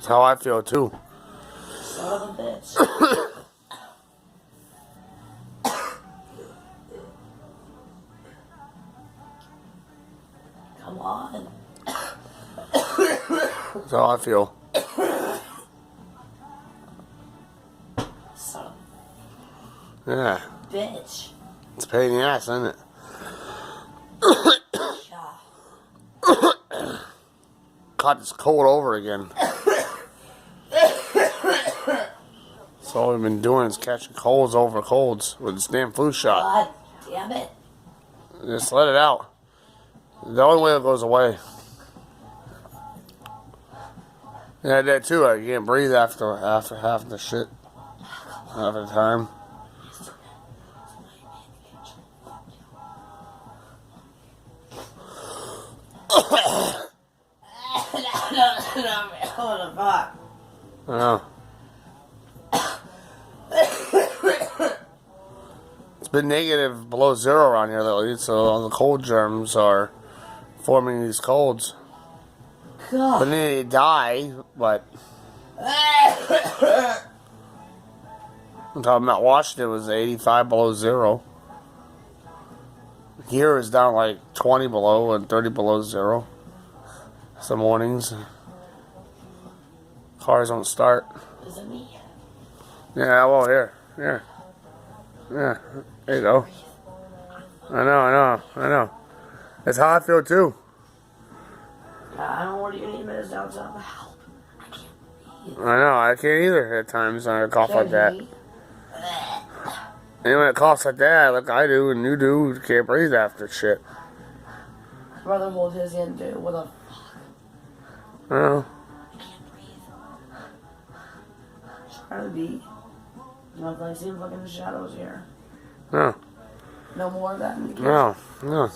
how I feel too. Son of a bitch. Come on. That's how I feel. Son of Yeah. a bitch. It's a pain in the ass, isn't it? Yeah. Caught this cold over again. So all we've been doing is catching colds over colds with this damn flu shot. God damn it. Just let it out. The only way it goes away. Yeah, that too. I can't breathe after half the shit. Half the time. What the fuck? I know. It's been negative below zero around here lately, so all the cold germs are forming these colds. God. But then they die, but I'm talking about Washington was 85 below zero. Here is down like 20 below and 30 below zero. Some mornings. Cars don't start. Is it me? Yeah, well, here. Yeah. Yeah. There you go. I know. That's how I feel too. I don't want to get any minutes down to help. I know, I can't either at times when I cough like that. And when it coughs like that, like I do and you do, you can't breathe after shit. My brother holds his in too. What the fuck? I know. I can't breathe. Trying to be. Nothing like seeing fucking shadows here. No. No more of that in the kitchen. No. God.